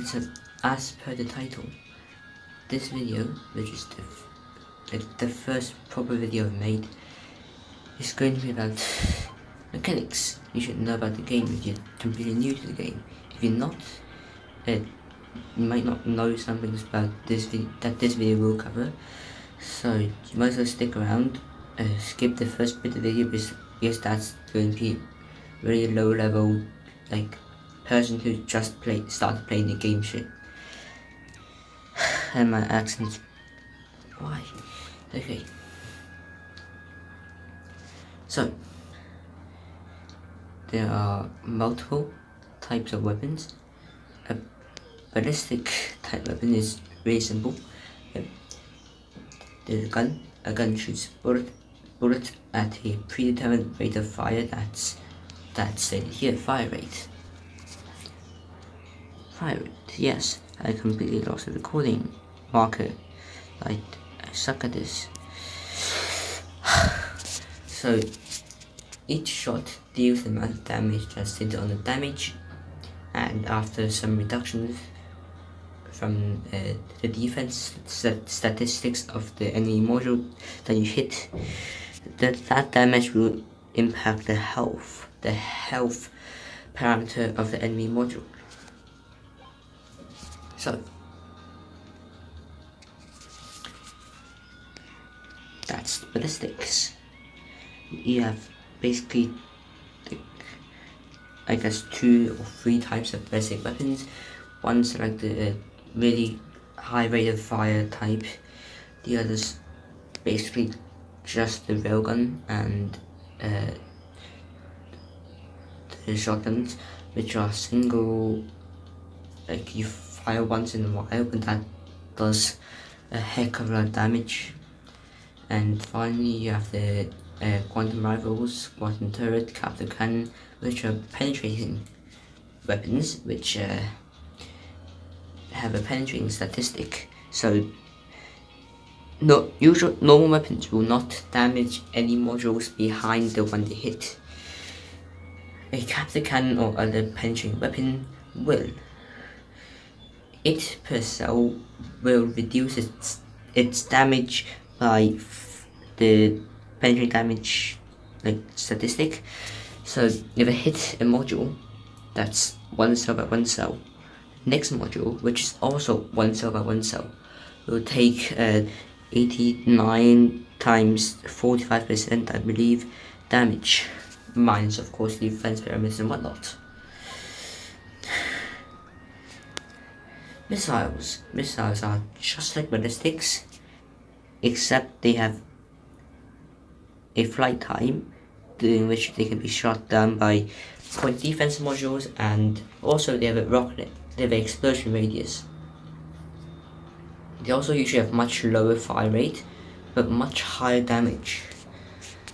So, as per the title, this video, which is the first proper video I've made, is going to be about mechanics. You should know about the game if you're completely new to the game. If you're not, you might not know some things about this video will cover. So you might as well stick around. Skip the first bit of the video because that's going to be really low level, like person who just started playing the game shit. And my accent. Why? Okay. So there are multiple types of weapons. A ballistic type weapon is very simple. There's a gun. A gun shoots bullet at a predetermined rate of fire. That's stated here. Fire rate. Fire rate. Yes, I completely lost the recording marker. I suck at this. So each shot deals the amount of damage that's stated on the damage, and after some reductions from the defense statistics of the enemy module that you hit, that damage will impact the health parameter of the enemy module. So that's ballistics. You have basically, I guess, 2 or 3 types of ballistic weapons. One's like the really high rate of fire type. The other's basically just the railgun and the shotguns, which are single, like you fire once in a while, but that does a heck of a lot of damage. And finally you have the quantum rifles, quantum turret, captive cannon, which are penetrating weapons, which have a penetrating statistic. So normal weapons will not damage any modules behind the one they hit. A captive cannon or other penetrating weapon will. It per cell will reduce its damage by the penetrating damage statistic. So if it hits a module that's 1 cell by 1 cell, next module, which is also 1 cell by 1 cell, will take 89 times 45%, I believe, damage, minus of course defense parameters and whatnot. Missiles are just like ballistics, except they have a flight time during which they can be shot down by point defense modules, and also they have a rocket. They have an explosion radius. They also usually have much lower fire rate, but much higher damage.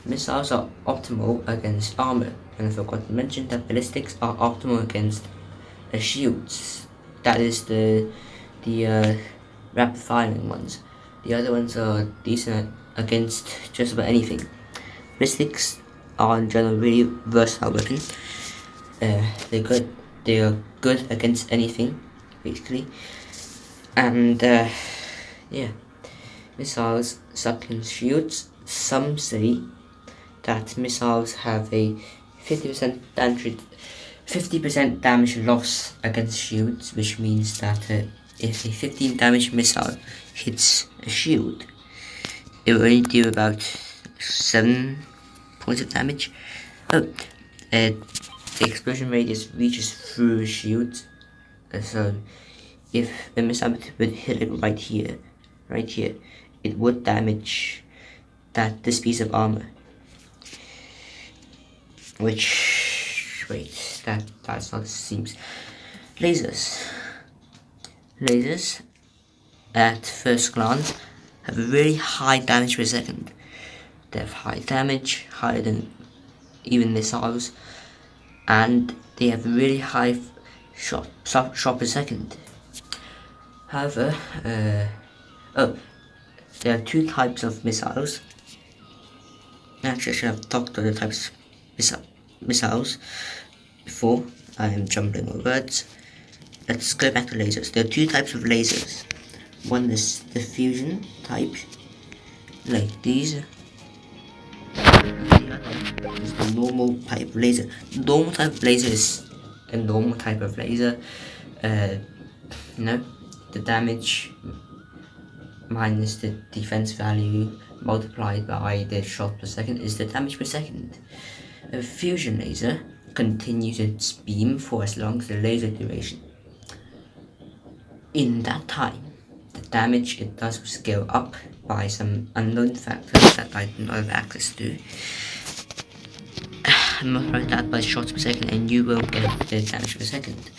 Missiles are optimal against armor, and I forgot to mention that ballistics are optimal against shields. That is the rapid firing ones. The other ones are decent against just about anything. Ballistics are in general really versatile weapons. They're good. They are good against anything, basically. And yeah, missiles suck against shields. Some say that missiles have a 50% damage loss against shields, which means that if a 15 damage missile hits a shield, it will only do about 7 points of damage. The explosion radius reaches through shields, so if the missile would hit it right here, it would damage this piece of armor. Which, wait, that's not, seems. Lasers at first glance have a very high damage per second. They have high damage, higher than even missiles, and they have really high shot per second. However, there are 2 types of missiles. Actually, I should have talked about the types of missiles before. I am jumbling my words. let's go back to lasers. There are two types of lasers. One is the fusion type, like these. The other is the normal type of laser. Normal type of laser is a normal type of laser. The damage minus the defense value multiplied by the shot per second is the damage per second. A fusion laser continues its beam for as long as the laser duration. In that time, the damage it does will scale up by some unknown factors that I do not have access to. Multiply that by shots per second and you will get the damage per second.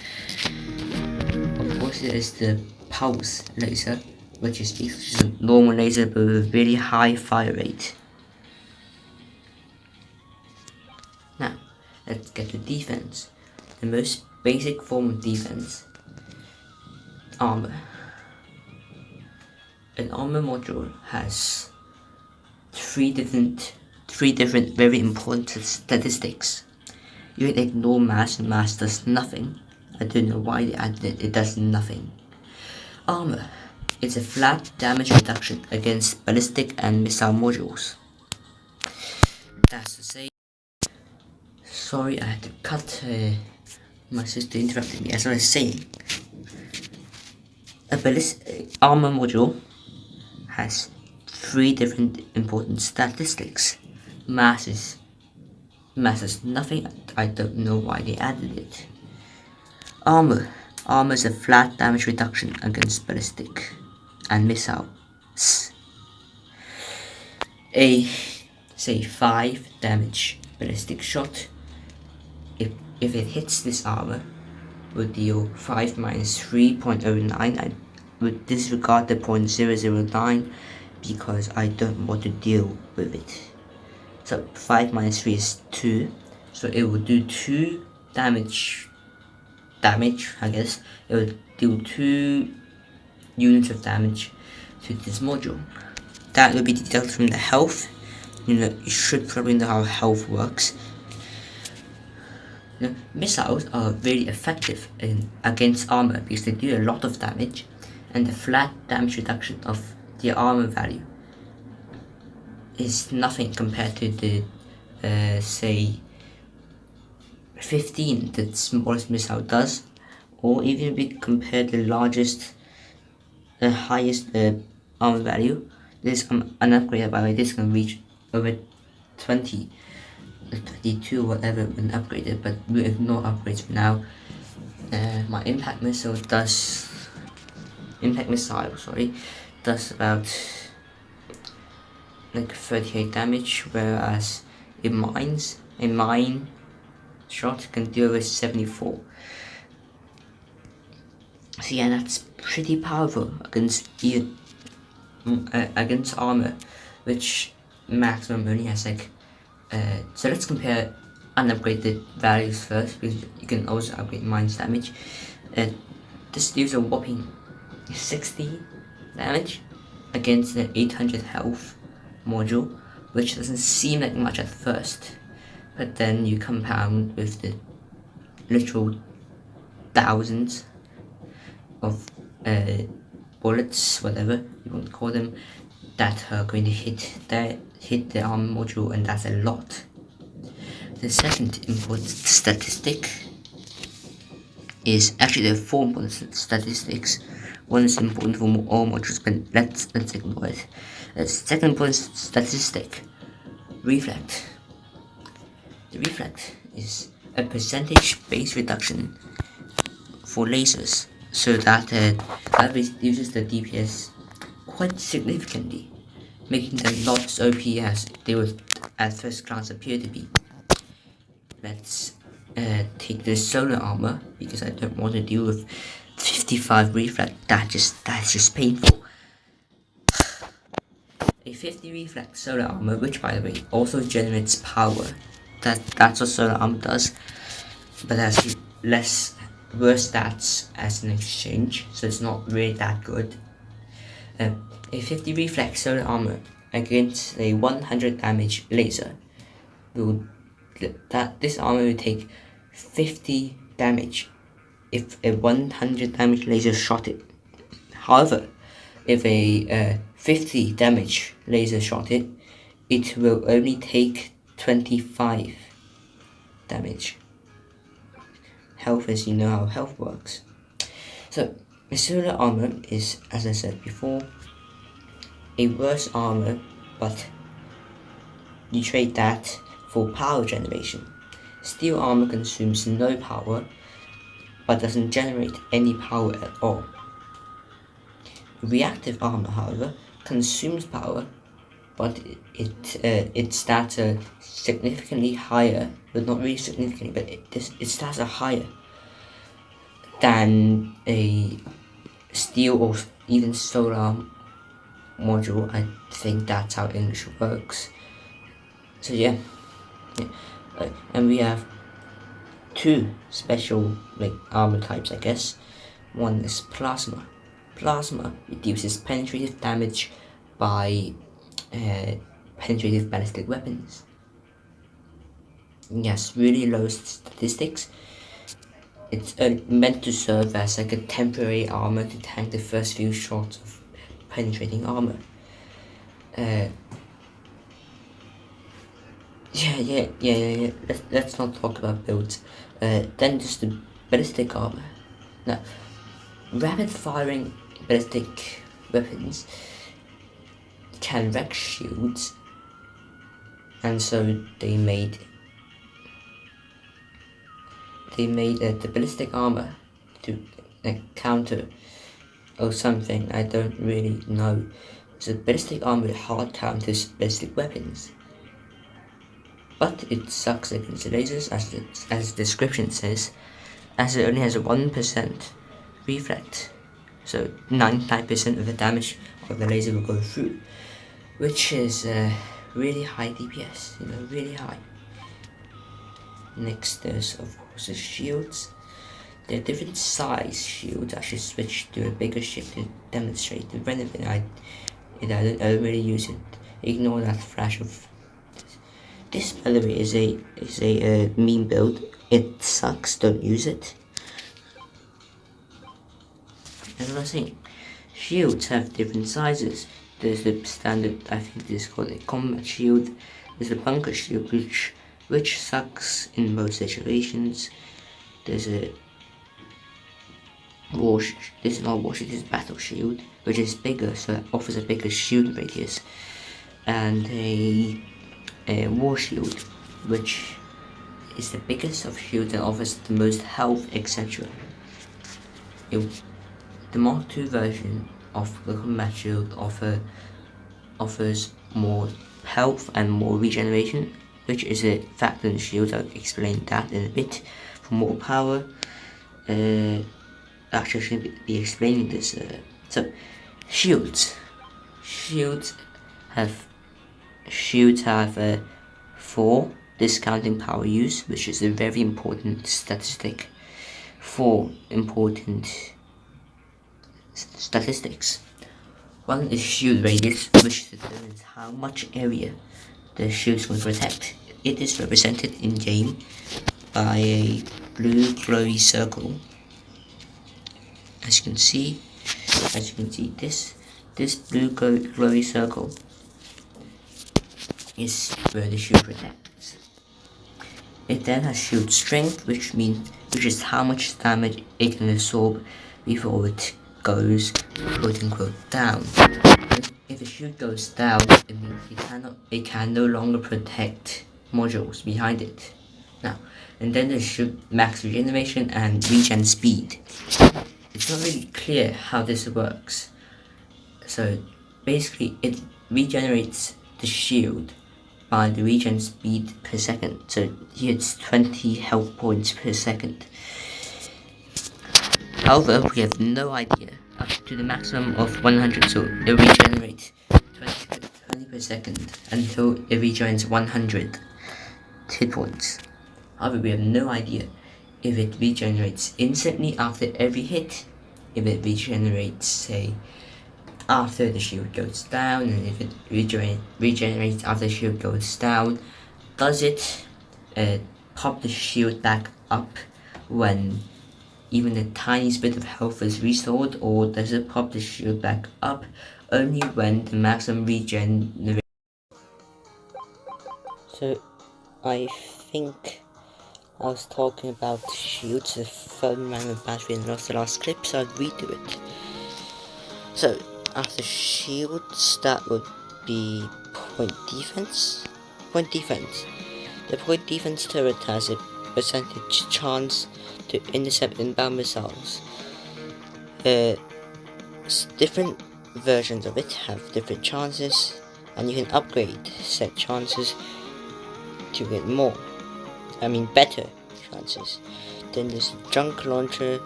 Of course, there is the pulse laser, which is a normal laser but with a very high fire rate. Now, let's get to defense. The most basic form of defense, armor. An armor module has three different very important statistics. You can ignore mass, and mass does nothing. I don't know why they added it, it does nothing. Armor is a flat damage reduction against ballistic and missile modules. That's to say, sorry I had to cut, my sister interrupted me. As I was saying, a ballistic armor module has three different important statistics. Mass is nothing. I don't know why they added it. Armor is a flat damage reduction against ballistic and missiles. A say 5 damage ballistic shot, if it hits this armor, would deal 5 minus 3.09. I would disregard the 0.009 because I don't want to deal with it. So 5 minus 3 is 2, so it will do 2 damage, I guess. It will do 2 units of damage to this module. That will be deducted from the health. You should probably know how health works. Missiles are very effective against armor because they do a lot of damage, and the flat damage reduction of the armor value is nothing compared to the say 15 that the smallest missile does, or even if we compare the highest armor value. This an upgrade, by the way. This can reach over 20, 22, whatever when upgraded, but we ignore upgrades for now. My impact missile does about like 38 damage, whereas a mine shot can do over 74. So yeah, that's pretty powerful against armor, which maximum only has like. So let's compare unupgraded values first, because you can also upgrade mine's damage. This deals a whopping 60 damage against the 800 health module, which doesn't seem like much at first, but then you compound with the literal thousands of bullets, whatever you want to call them, that are going to hit the armor module, and that's a lot. The second important statistic is actually there are 4 important statistics. One is important for all modules, but let's ignore it. The second important statistic, reflect. The reflect is a percentage base reduction for lasers, so that that reduces the DPS quite significantly, making them not as OP as they would at first glance appear to be. Let's take the solar armor, because I don't want to deal with 55 reflect. That's just painful. A 50 reflect solar armor, which by the way also generates power. That's what solar armor does, but has worse stats as an exchange, so it's not really that good. A 50 reflex solar armor against a 100 damage laser this armor will take 50 damage if a 100 damage laser shot it. However, if a 50 damage laser shot it, it will only take 25 damage. Health, as you know how health works. So, the solar armor is, as I said before, a worse armor, but you trade that for power generation. Steel armor consumes no power, but doesn't generate any power at all. Reactive armor, however, consumes power, but its stats are significantly higher, but not really significantly, but its stats are higher than a steel or even solar module. I think that's how English works. So yeah. And we have two special armor types, I guess. One is plasma. Plasma reduces penetrative damage by penetrative ballistic weapons. Yes, really low statistics. It's meant to serve as like a temporary armor to tank the first few shots of penetrating armor. Yeah. Let's not talk about builds. Then just the ballistic armor. Now, rapid firing ballistic weapons can wreck shields, and so they made the ballistic armor to counter or something. I don't really know. So ballistic armor hard counters ballistic weapons, but it sucks against the lasers, as the description says, as it only has a 1% reflect. So 99% of the damage of the laser will go through, which is really high DPS, really high. Next, there's of course the shields. They're different size shields. I should switch to a bigger shield to demonstrate the benefit. I don't really use it. Ignore that flash of. This, by the way, is a meme build. It sucks. Don't use it. As I was saying, shields have different sizes. There's the standard, I think this is called a combat shield. There's a bunker shield, which sucks in most situations. There's a this is not war shield, this is battle shield, which is bigger, so it offers a bigger shield radius. And a war shield, which is the biggest of shields and offers the most health, etc. The Mark II version of the combat shield offers more health and more regeneration, which is a factor in the shield. I'll explain that in a bit. For more power, actually I shouldn't be explaining this. So shields have 4 discounting power use, which is a very important statistic. 4 important statistics. One is shield radius, which determines how much area the shield will protect. It is represented in game by a blue glowy circle. As you can see, this blue glowy circle is where the shield protects. It then has shield strength, which is how much damage it can absorb before it goes quote unquote down. If the shield goes down, it means it can no longer protect modules behind it. Now, and then there's shield max regeneration and regen speed. It's not really clear how this works. So basically it regenerates the shield by the regen speed per second. So here it's 20 health points per second. However, we have no idea up to the maximum of 100, so it regenerates 20 per second until it regenerates 100 hit points. However, we have no idea if it regenerates instantly after every hit, if it regenerates, say, after the shield goes down, and if it regenerates after the shield goes down. Does it pop the shield back up when even the tiniest bit of health is restored, or does it pop the shield back up only when the maximum regeneration? So I think I was talking about shields, the phone ran with battery and lost the last clip, so I'd redo it. So after shields, that would be point defense. Point defense. The point defense turret has a percentage chance to intercept inbound missiles. Different versions of it have different chances, and you can upgrade set chances to get better chances. Then there's junk launcher,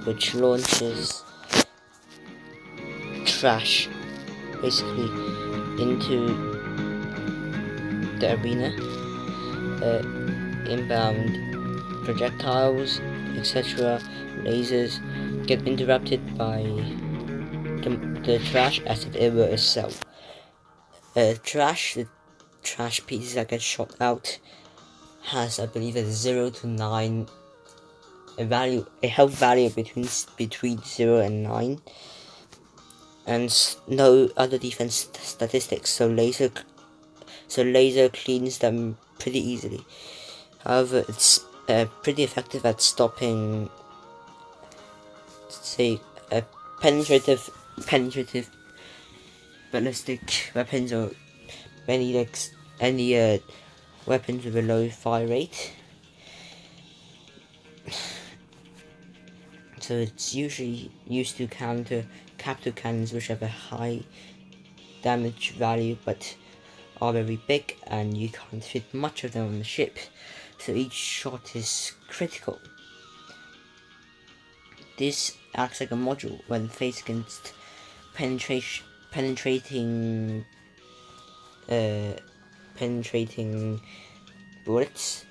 which launches trash basically into the arena. Inbound projectiles, etc., lasers get interrupted by the trash as if it were a cell. The trash pieces that get shot out has, I believe, a 0 to 9 a health value between 0 and 9, and no other defense statistics. So laser cleans them pretty easily. However, it's pretty effective at stopping, say, penetrative ballistic weapons, or any weapons with a low fire rate. So it's usually used to counter captive cannons, which have a high damage value but are very big, and you can't fit much of them on the ship, so each shot is critical. This acts like a module when faced against penetrating bullets,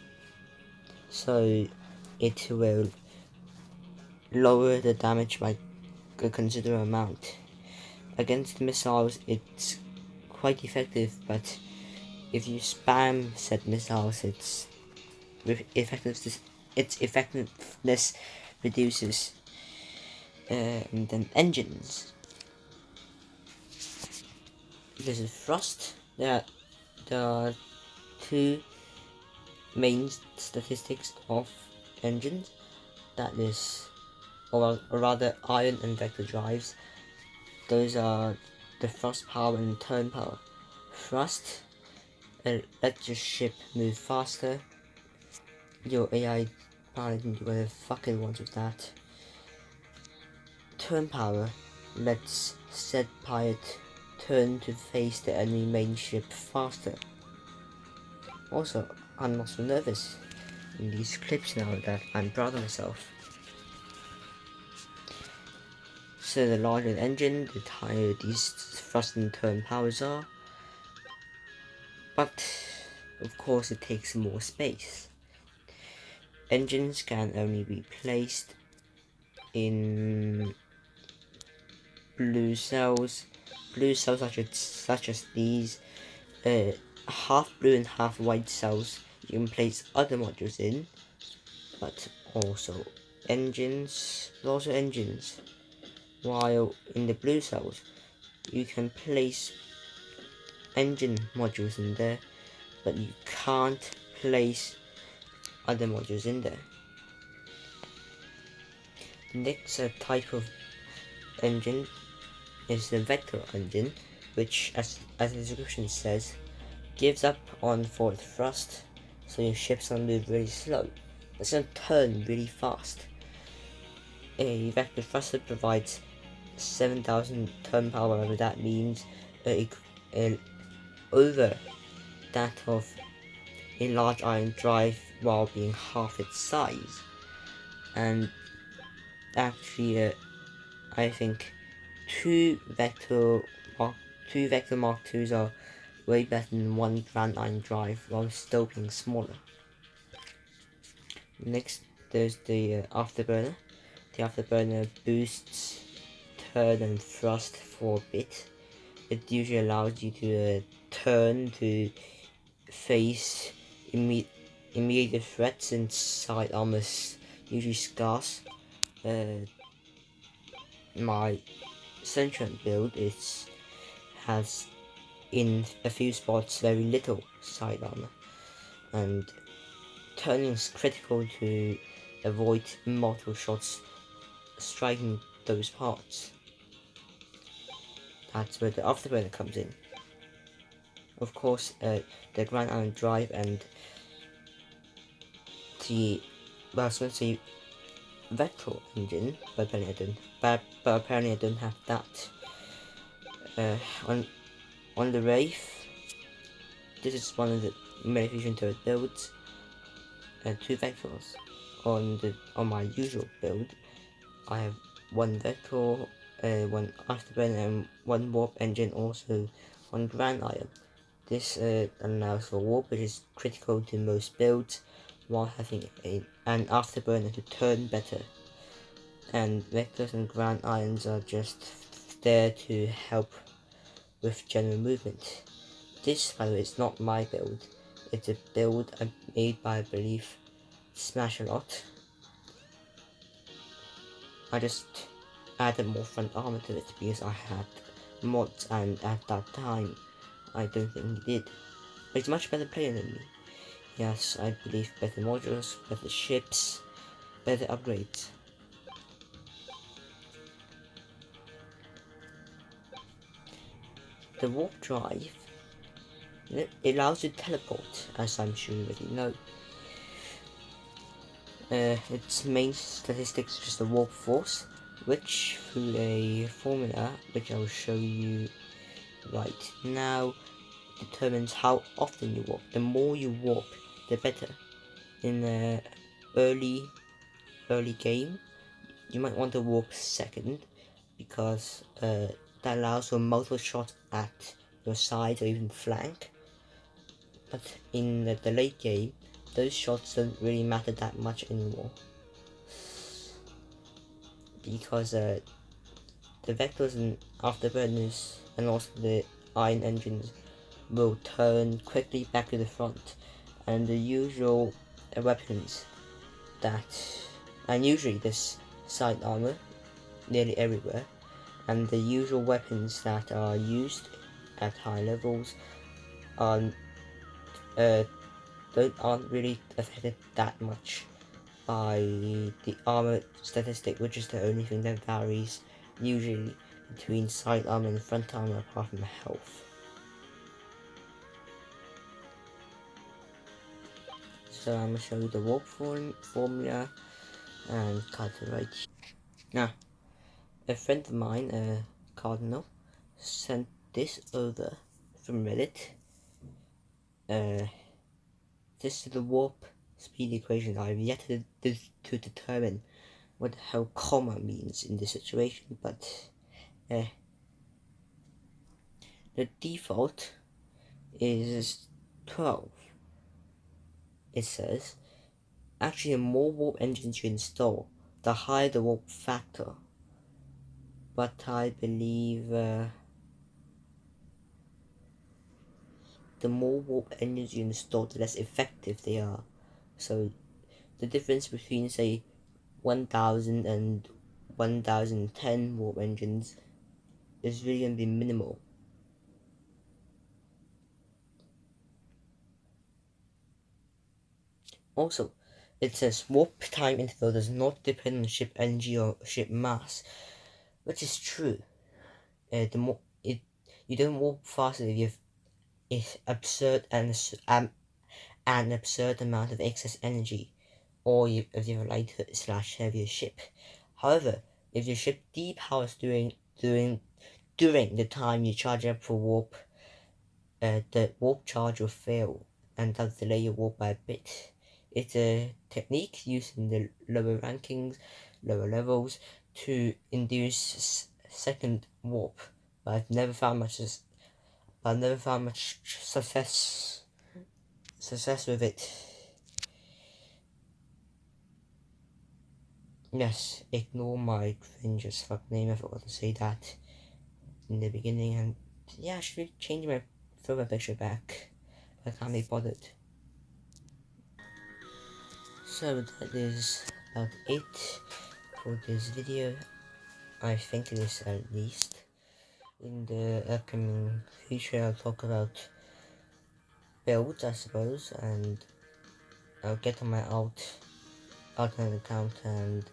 so it will lower the damage by a considerable amount. Against missiles, it's quite effective, but if you spam said missiles, its effectiveness reduces. And then engines. This is thrust. There are two main statistics of engines. That is, or rather, ion and vector drives. Those are the thrust power and turn power. Thrust lets your ship move faster. Your AI pilot can do whatever the fuck it wants with that. Turn power lets said pilot turn to face the enemy main ship faster. Also, I'm not so nervous in these clips now that I'm proud of myself. So the larger the engine, the higher these thrust and turn powers are. But of course it takes more space. Engines can only be placed in blue cells such as these half blue and half white cells. You can place other modules in, but also engines, while in the blue cells you can place engine modules in there, but you can't place other modules in there. The next type of engine is the vector engine, which, as the description says, gives up on forward thrust, so your ship's gonna move really slow. It's gonna turn really fast. A vector thruster provides 7,000 turn power, whatever that means, over that of a large iron drive while being half its size. And actually, I think two Vector Mark IIs are way better than one grand iron drive, while still being smaller. Next, there's the Afterburner. The Afterburner boosts turn and thrust for a bit. It usually allows you to turn to face immediate threats inside armors, usually scarce. my Sentient build has in a few spots very little side armor, and turning is critical to avoid multiple shots striking those parts. That's where the Afterburner comes in. Of course, the Grand Iron Drive and the, well, I was going to say Vector engine, but apparently I don't have that. Uh, on the Wraith, this is one of the many fusion turret builds. 2 vectors. On my usual build, I have 1 vector, 1 Afterburner, and 1 warp engine, also on Grand Iron. This allows for warp, which is critical to most builds, while having an Afterburner to turn better. And vectors and Grand Irons are just there to help with general movement. This, by the way, is not my build. It's a build I made by, I believe, Smash a Lot. I just added more front armor to it because I had mods, and at that time I don't think he did. But he's much better player than me. Yes, I believe better modules, better ships, better upgrades. The warp drive, it allows you to teleport, as I'm sure you already know. Its main statistics is just the warp force, which through a formula, which I will show you right now, determines how often you warp. The more you warp, the better. In the early game, you might want to warp second, because that allows for multiple shots at your side or even flank. But in the late game, those shots don't really matter that much anymore, because the vectors and Afterburners and also the iron engines will turn quickly back to the front, and the usual weapons and usually this side armor nearly everywhere, and the usual weapons that are used at high levels aren't really affected that much by the armor statistic, which is the only thing that varies usually between side armor and front armor apart from health. So I'm going to show you the warp formula and cut it right here. Now, a friend of mine, Cardinal, sent this over from Reddit. This is the warp speed equation. I've yet to determine what the hell comma means in this situation, but the default is 12. It says, actually the more warp engines you install, the higher the warp factor. But I believe the more warp engines you install, the less effective they are. So the difference between, say, 1000 and 1010 warp engines is really going to be minimal. Also, it says warp time interval does not depend on ship energy or ship mass, which is true. You don't warp faster if you have an absurd amount of excess energy, or if you have a lighter / heavier ship. However, if your ship depowers during the time you charge up for warp, the warp charge will fail, and thus delay your warp by a bit. It's a technique used in the lower levels, to induce second warp, but I've never found much success with it. Yes, ignore my cringe as fuck name. I forgot to say that in the beginning, and yeah, I should change my profile picture back, but I can't be bothered. So that is about it. for this video. I think it is at least. In the upcoming future I'll talk about builds, I suppose, and I'll get on my alternate account and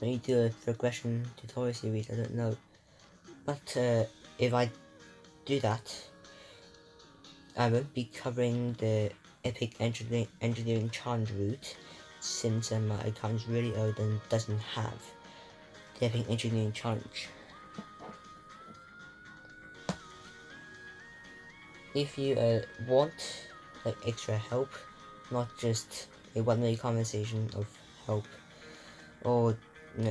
maybe do a progression tutorial series, I don't know. But if I do that, I won't be covering the epic engineering challenge route, since my account is really old and doesn't have the epic engineering challenge. If you want like extra help, not just a one-way conversation of help, or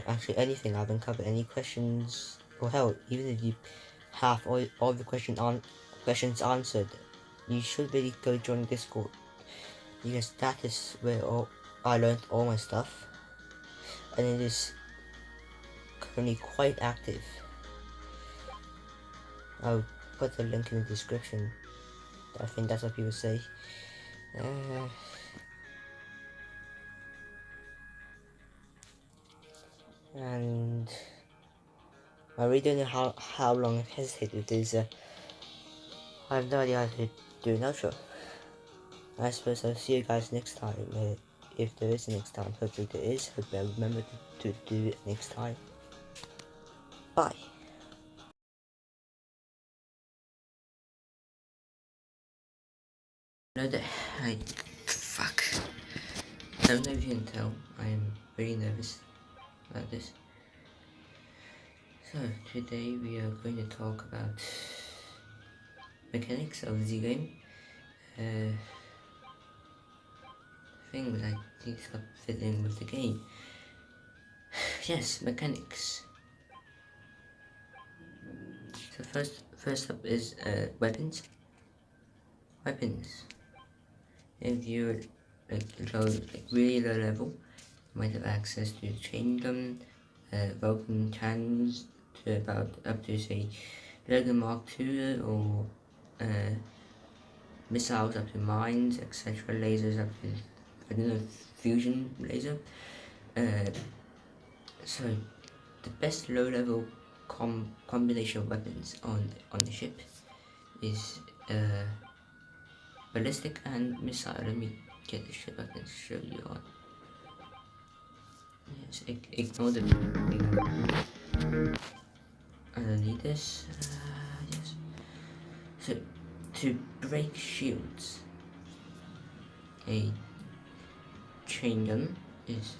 actually anything, I haven't covered any questions, or hell, even if you have all the questions answered, you should really go join Discord, because that is where I learned all my stuff, and it is currently quite active. I'll put the link in the description. I think that's what people say. And I really don't know how long I've hesitated with this. I have no idea how to do an outro. I suppose I'll see you guys next time. If there is a next time, hopefully there is. Hope I remember to do it next time. Bye. Fuck. I don't know if you can tell, I am very nervous about this. So, today we are going to talk about mechanics of the game. Things I think that fit in with the game. Yes, mechanics. So first up is weapons. Weapons. If you're really low level, you might have access to chain gun, Vulcan cannons to about up to say Dragon Mark II, or missiles up to mines, etc. Lasers up to, I don't know, fusion laser. So the best low level combination of weapons on the ship is ballistic and missile. Let me get the ship I can show you on. Yes, ignore the I don't need this. Yes. So to break shields, a chain gun is